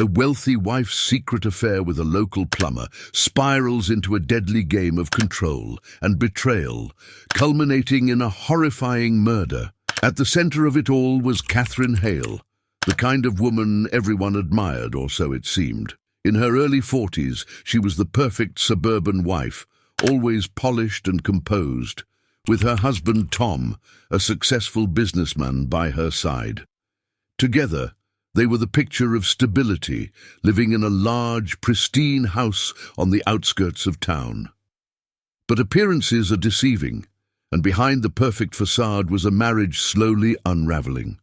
A wealthy wife's secret affair with a local plumber spirals into a deadly game of control and betrayal, culminating in a horrifying murder. At the center of it all was Katherine Hale, the kind of woman everyone admired, or so it seemed. In her early 40s, she was the perfect suburban wife, always polished and composed, with her husband Tom, a successful businessman, by her side. Together, they were the picture of stability, living in a large, pristine house on the outskirts of town. But appearances are deceiving, and behind the perfect facade was a marriage slowly unraveling.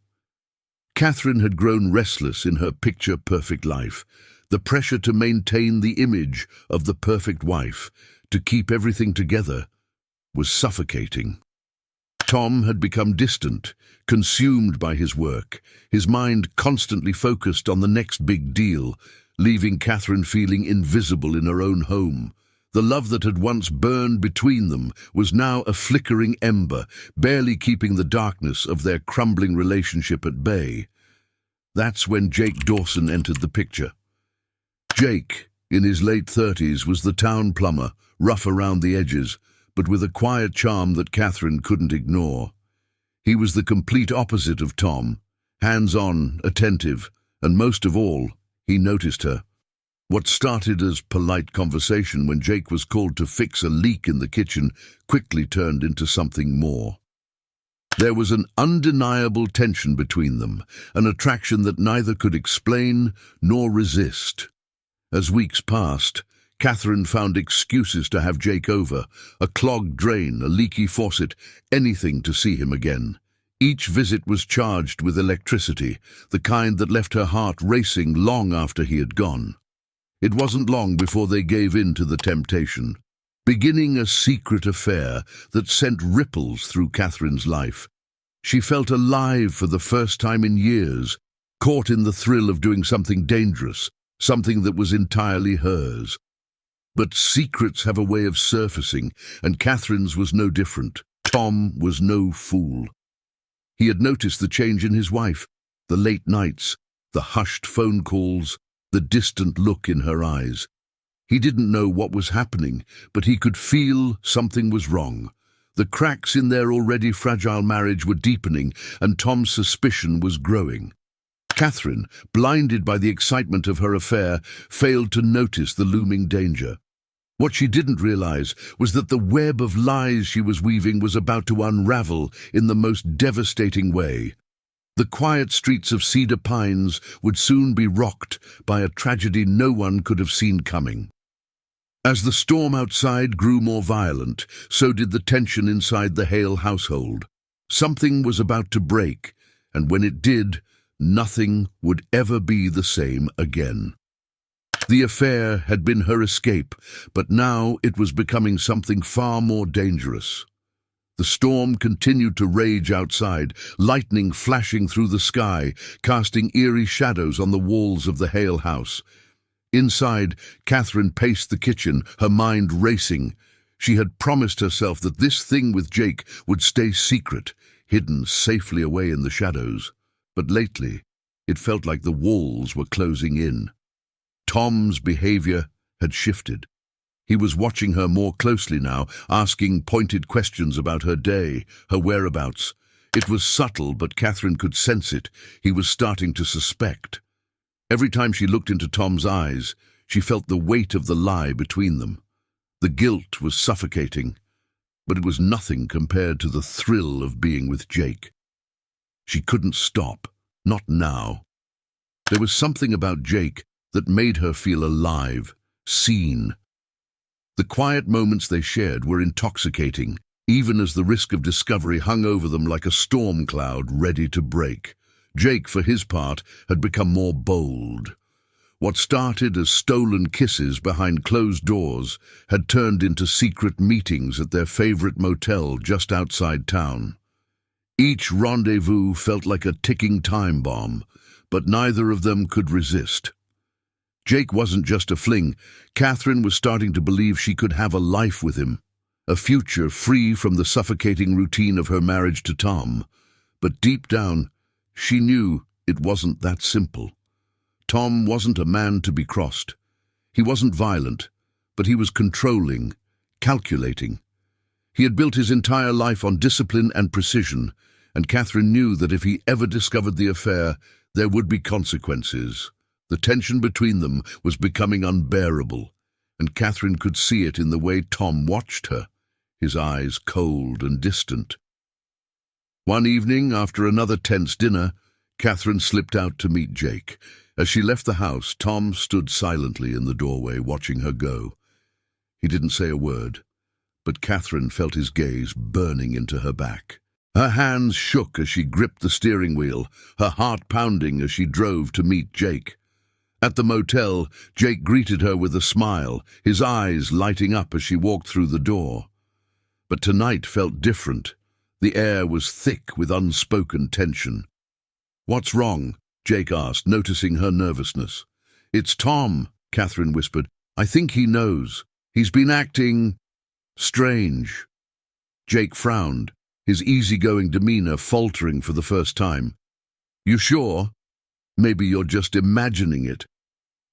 Katherine had grown restless in her picture-perfect life. The pressure to maintain the image of the perfect wife, to keep everything together, was suffocating. Tom had become distant, consumed by his work, his mind constantly focused on the next big deal, leaving Katherine feeling invisible in her own home. The love that had once burned between them was now a flickering ember, barely keeping the darkness of their crumbling relationship at bay. That's when Jake Dawson entered the picture. Jake, in his late 30s, was the town plumber, rough around the edges, but with a quiet charm that Katherine couldn't ignore. He was the complete opposite of Tom, hands-on, attentive, and most of all, he noticed her. What started as polite conversation when Jake was called to fix a leak in the kitchen quickly turned into something more. There was an undeniable tension between them, an attraction that neither could explain nor resist. As weeks passed, Katherine found excuses to have Jake over, a clogged drain, a leaky faucet, anything to see him again. Each visit was charged with electricity, the kind that left her heart racing long after he had gone. It wasn't long before they gave in to the temptation, beginning a secret affair that sent ripples through Katherine's life. She felt alive for the first time in years, caught in the thrill of doing something dangerous, something that was entirely hers. But secrets have a way of surfacing, and Katherine's was no different. Tom was no fool. He had noticed the change in his wife, the late nights, the hushed phone calls, the distant look in her eyes. He didn't know what was happening, but he could feel something was wrong. The cracks in their already fragile marriage were deepening, and Tom's suspicion was growing. Katherine, blinded by the excitement of her affair, failed to notice the looming danger. What she didn't realize was that the web of lies she was weaving was about to unravel in the most devastating way. The quiet streets of Cedar Pines would soon be rocked by a tragedy no one could have seen coming. As the storm outside grew more violent, so did the tension inside the Hale household. Something was about to break, and when it did, nothing would ever be the same again. The affair had been her escape, but now it was becoming something far more dangerous. The storm continued to rage outside, lightning flashing through the sky, casting eerie shadows on the walls of the Hale house. Inside, Katherine paced the kitchen, her mind racing. She had promised herself that this thing with Jake would stay secret, hidden safely away in the shadows. But lately, it felt like the walls were closing in. Tom's behavior had shifted. He was watching her more closely now, asking pointed questions about her day, her whereabouts. It was subtle, but Katherine could sense it. He was starting to suspect. Every time she looked into Tom's eyes, she felt the weight of the lie between them. The guilt was suffocating, but it was nothing compared to the thrill of being with Jake. She couldn't stop, not now. There was something about Jake that made her feel alive, seen. The quiet moments they shared were intoxicating, even as the risk of discovery hung over them like a storm cloud ready to break. Jake, for his part, had become more bold. What started as stolen kisses behind closed doors had turned into secret meetings at their favorite motel just outside town. Each rendezvous felt like a ticking time bomb, but neither of them could resist. Jake wasn't just a fling. Katherine was starting to believe she could have a life with him, a future free from the suffocating routine of her marriage to Tom. But deep down, she knew it wasn't that simple. Tom wasn't a man to be crossed. He wasn't violent, but he was controlling, calculating. He had built his entire life on discipline and precision, and Katherine knew that if he ever discovered the affair, there would be consequences. The tension between them was becoming unbearable, and Katherine could see it in the way Tom watched her, his eyes cold and distant. One evening, after another tense dinner, Katherine slipped out to meet Jake. As she left the house, Tom stood silently in the doorway, watching her go. He didn't say a word, but Katherine felt his gaze burning into her back. Her hands shook as she gripped the steering wheel, her heart pounding as she drove to meet Jake. At the motel, Jake greeted her with a smile, his eyes lighting up as she walked through the door. But tonight felt different. The air was thick with unspoken tension. "What's wrong?" Jake asked, noticing her nervousness. "It's Tom," Katherine whispered. "I think he knows. He's been acting strange." Jake frowned, his easygoing demeanor faltering for the first time. "You sure? Maybe you're just imagining it."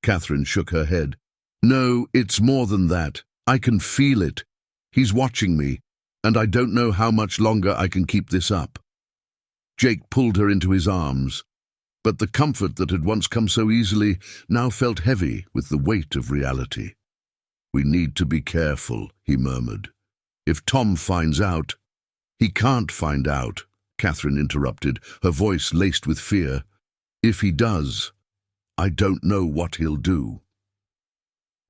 Katherine shook her head. "No, it's more than that. I can feel it. He's watching me, and I don't know how much longer I can keep this up." Jake pulled her into his arms, but the comfort that had once come so easily now felt heavy with the weight of reality. "We need to be careful," he murmured. "If Tom finds out—" "He can't find out," Katherine interrupted, her voice laced with fear. "If he does, I don't know what he'll do."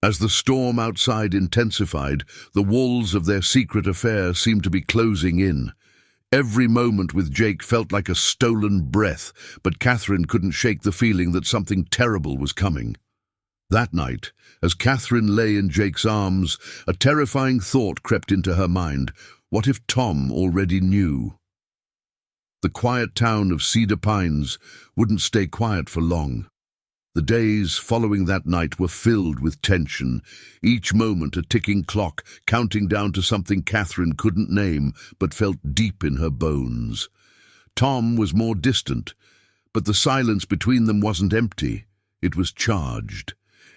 As the storm outside intensified, the walls of their secret affair seemed to be closing in. Every moment with Jake felt like a stolen breath, but Katherine couldn't shake the feeling that something terrible was coming. That night, as Katherine lay in Jake's arms, a terrifying thought crept into her mind. What if Tom already knew? The quiet town of Cedar Pines wouldn't stay quiet for long. The days following that night were filled with tension, each moment a ticking clock counting down to something Katherine couldn't name but felt deep in her bones. Tom was more distant, but the silence between them wasn't empty. It was charged.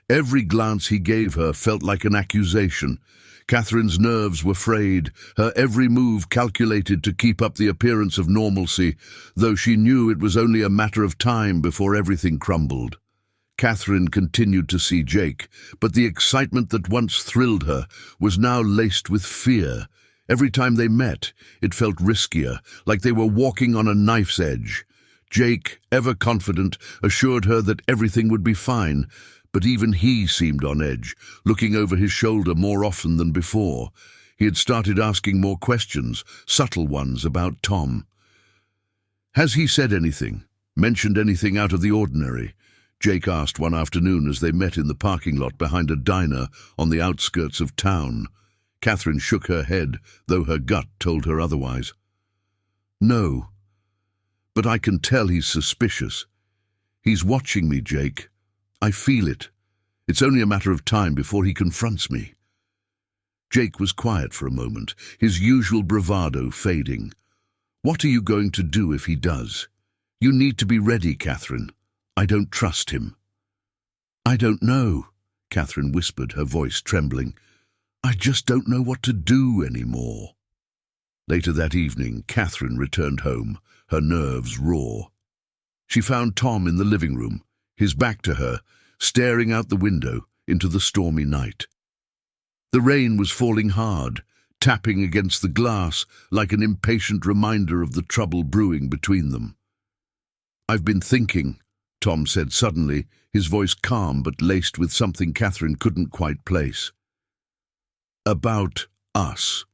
Every glance he gave her felt like an accusation. Katherine's nerves were frayed, her every move calculated to keep up the appearance of normalcy, though she knew it was only a matter of time before everything crumbled. Katherine continued to see Jake, but the excitement that once thrilled her was now laced with fear. Every time they met, it felt riskier, like they were walking on a knife's edge. Jake, ever confident, assured her that everything would be fine, but even he seemed on edge, looking over his shoulder more often than before. He had started asking more questions, subtle ones about Tom. "Has he said anything, mentioned anything out of the ordinary?" Jake asked one afternoon as they met in the parking lot behind a diner on the outskirts of town. Katherine shook her head, though her gut told her otherwise. "No, but I can tell he's suspicious. He's watching me, Jake. I feel it. It's only a matter of time before he confronts me." Jake was quiet for a moment, his usual bravado fading. "What are you going to do if he does? You need to be ready, Katherine. I don't trust him." "I don't know," Katherine whispered, her voice trembling. "I just don't know what to do anymore." Later that evening, Katherine returned home, her nerves raw. She found Tom in the living room, his back to her, staring out the window into the stormy night. The rain was falling hard, tapping against the glass like an impatient reminder of the trouble brewing between them. "I've been thinking," Tom said suddenly, his voice calm but laced with something Katherine couldn't quite place. "About us."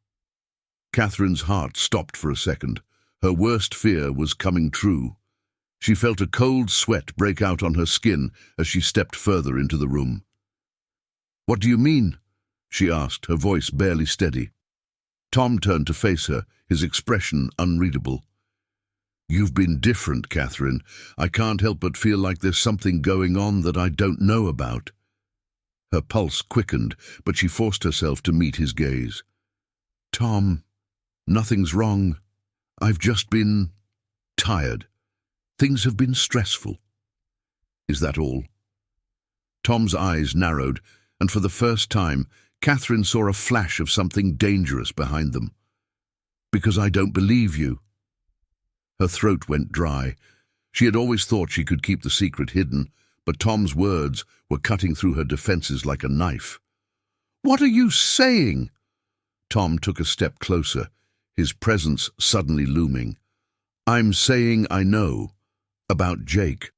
Katherine's heart stopped for a second. Her worst fear was coming true. She felt a cold sweat break out on her skin as she stepped further into the room. "What do you mean?" she asked, her voice barely steady. Tom turned to face her, his expression unreadable. "You've been different, Katherine. I can't help but feel like there's something going on that I don't know about." Her pulse quickened, but she forced herself to meet his gaze. "Tom, nothing's wrong. I've just been tired. Things have been stressful." "Is that all?" Tom's eyes narrowed, and for the first time, Katherine saw a flash of something dangerous behind them. "Because I don't believe you." Her throat went dry. She had always thought she could keep the secret hidden, but Tom's words were cutting through her defenses like a knife. "What are you saying?" Tom took a step closer, his presence suddenly looming. "I'm saying I know. About Jake."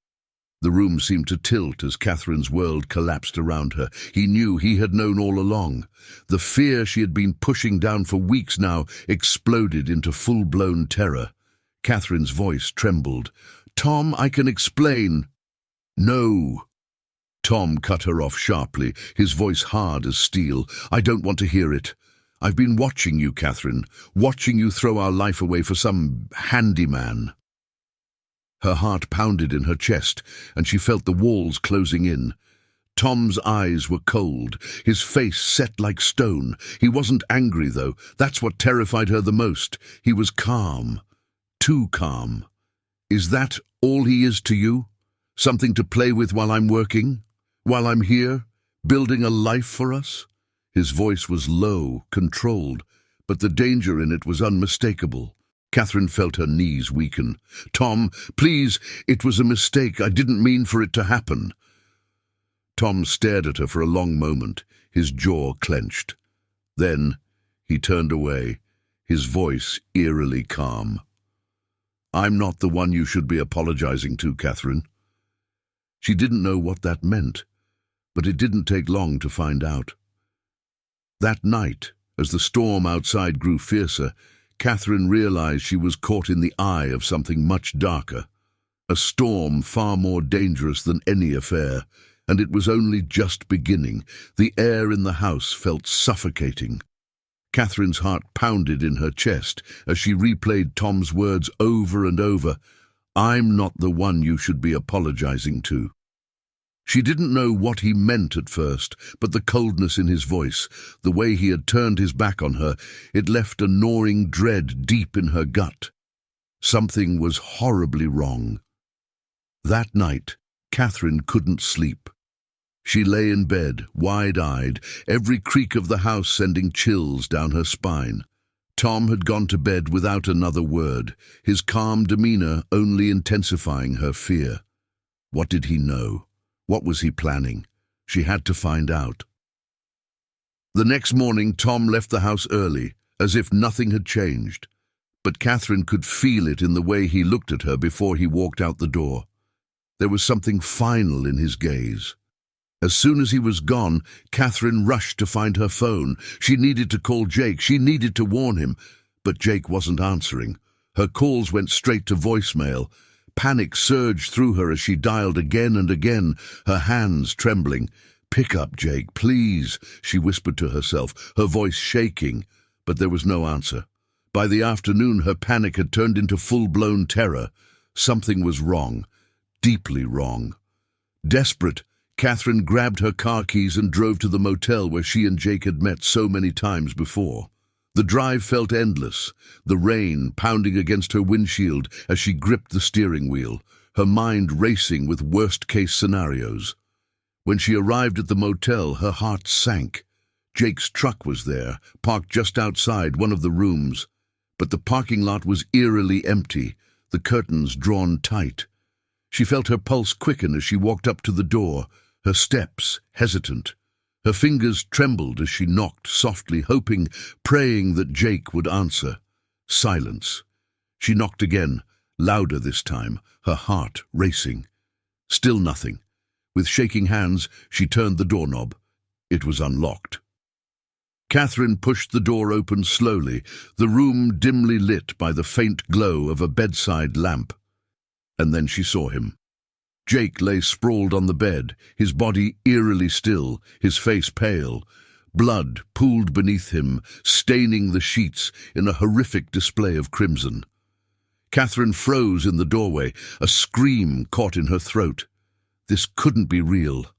The room seemed to tilt as Katherine's world collapsed around her. He knew he had known all along. The fear she had been pushing down for weeks now exploded into full-blown terror. Katherine's voice trembled. "Tom, I can explain." "No." Tom cut her off sharply, his voice hard as steel. "I don't want to hear it. I've been watching you, Katherine, watching you throw our life away for some handyman." Her heart pounded in her chest, and she felt the walls closing in. Tom's eyes were cold, his face set like stone. He wasn't angry, though. That's what terrified her the most. He was calm. Too calm. "Is that all he is to you? Something to play with while I'm working? While I'm here, building a life for us?" His voice was low, controlled, but the danger in it was unmistakable. Katherine felt her knees weaken. "Tom, please, it was a mistake. I didn't mean for it to happen." Tom stared at her for a long moment, his jaw clenched. Then he turned away, his voice eerily calm. "I'm not the one you should be apologizing to, Katherine." She didn't know what that meant, but it didn't take long to find out. That night, as the storm outside grew fiercer, Katherine realized she was caught in the eye of something much darker, a storm far more dangerous than any affair, and it was only just beginning. The air in the house felt suffocating. Katherine's heart pounded in her chest as she replayed Tom's words over and over. "I'm not the one you should be apologizing to." She didn't know what he meant at first, but the coldness in his voice, the way he had turned his back on her, it left a gnawing dread deep in her gut. Something was horribly wrong. That night, Katherine couldn't sleep. She lay in bed, wide-eyed, every creak of the house sending chills down her spine. Tom had gone to bed without another word, his calm demeanor only intensifying her fear. What did he know? What was he planning? She had to find out. The next morning, Tom left the house early, as if nothing had changed. But Katherine could feel it in the way he looked at her before he walked out the door. There was something final in his gaze. As soon as he was gone, Katherine rushed to find her phone. She needed to call Jake. She needed to warn him. But Jake wasn't answering. Her calls went straight to voicemail. Panic surged through her as she dialed again and again, her hands trembling. "Pick up, Jake, please," she whispered to herself, her voice shaking, but there was no answer. By the afternoon, her panic had turned into full-blown terror. Something was wrong, deeply wrong. Desperate, Katherine grabbed her car keys and drove to the motel where she and Jake had met so many times before. The drive felt endless, the rain pounding against her windshield as she gripped the steering wheel, her mind racing with worst-case scenarios. When she arrived at the motel, her heart sank. Jake's truck was there, parked just outside one of the rooms, but the parking lot was eerily empty, the curtains drawn tight. She felt her pulse quicken as she walked up to the door, her steps hesitant. Her fingers trembled as she knocked softly, hoping, praying that Jake would answer. Silence. She knocked again, louder this time, her heart racing. Still nothing. With shaking hands, she turned the doorknob. It was unlocked. Katherine pushed the door open slowly, the room dimly lit by the faint glow of a bedside lamp. And then she saw him. Jake lay sprawled on the bed, his body eerily still, his face pale. Blood pooled beneath him, staining the sheets in a horrific display of crimson. Katherine froze in the doorway, a scream caught in her throat. This couldn't be real.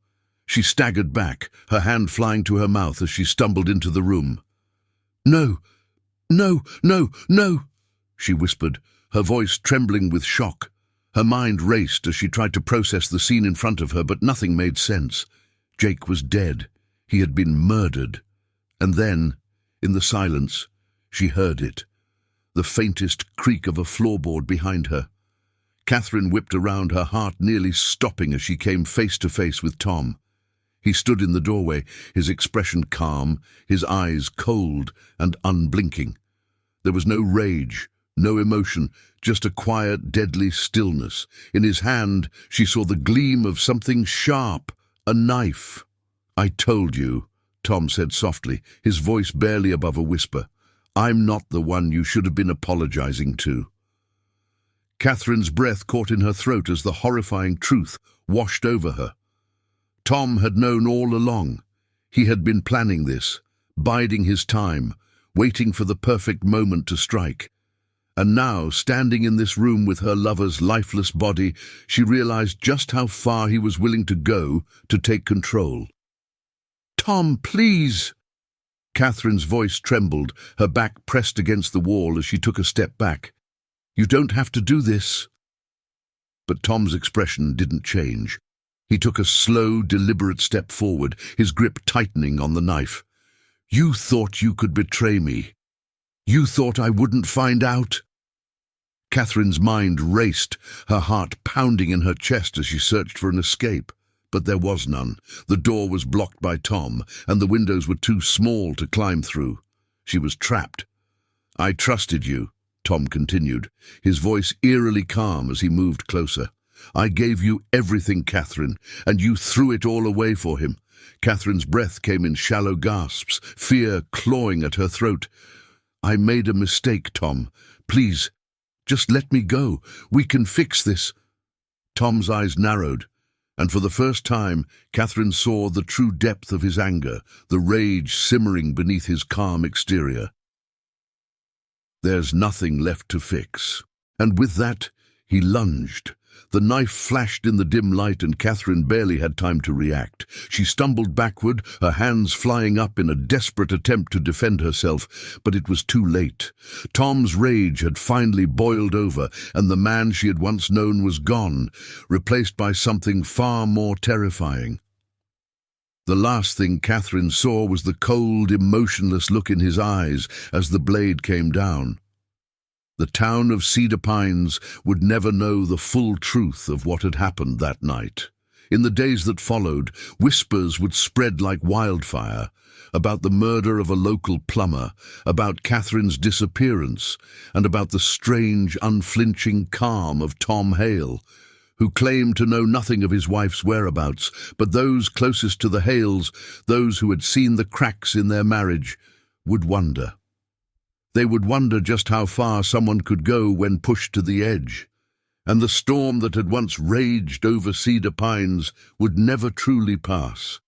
She staggered back, her hand flying to her mouth as she stumbled into the room. "No, no, no, no," she whispered, her voice trembling with shock. Her mind raced as she tried to process the scene in front of her, but nothing made sense. Jake was dead. He had been murdered. And then, in the silence, she heard it. The faintest creak of a floorboard behind her. Katherine whipped around, her heart nearly stopping as she came face to face with Tom. He stood in the doorway, his expression calm, his eyes cold and unblinking. There was no rage, no emotion, just a quiet, deadly stillness. In his hand, she saw the gleam of something sharp, a knife. "I told you," Tom said softly, his voice barely above a whisper. "I'm not the one you should have been apologizing to." Katherine's breath caught in her throat as the horrifying truth washed over her. Tom had known all along. He had been planning this, biding his time, waiting for the perfect moment to strike. And now, standing in this room with her lover's lifeless body, she realized just how far he was willing to go to take control. "Tom, please!" Katherine's voice trembled, her back pressed against the wall as she took a step back. "You don't have to do this." But Tom's expression didn't change. He took a slow, deliberate step forward, his grip tightening on the knife. "You thought you could betray me. You thought I wouldn't find out?" Katherine's mind raced, her heart pounding in her chest as she searched for an escape. But there was none. The door was blocked by Tom, and the windows were too small to climb through. She was trapped. "I trusted you," Tom continued, his voice eerily calm as he moved closer. "I gave you everything, Katherine, and you threw it all away for him." Katherine's breath came in shallow gasps, fear clawing at her throat. "I made a mistake, Tom. Please, just let me go. We can fix this." Tom's eyes narrowed, and for the first time, Katherine saw the true depth of his anger, the rage simmering beneath his calm exterior. "There's nothing left to fix." And with that, he lunged. The knife flashed in the dim light, and Katherine barely had time to react. She stumbled backward, her hands flying up in a desperate attempt to defend herself, but it was too late. Tom's rage had finally boiled over, and the man she had once known was gone, replaced by something far more terrifying. The last thing Katherine saw was the cold, emotionless look in his eyes as the blade came down. The town of Cedar Pines would never know the full truth of what had happened that night. In the days that followed, whispers would spread like wildfire about the murder of a local plumber, about Katherine's disappearance, and about the strange, unflinching calm of Tom Hale, who claimed to know nothing of his wife's whereabouts. But those closest to the Hales, those who had seen the cracks in their marriage, would wonder. They would wonder just how far someone could go when pushed to the edge. And the storm that had once raged over Cedar Pines would never truly pass.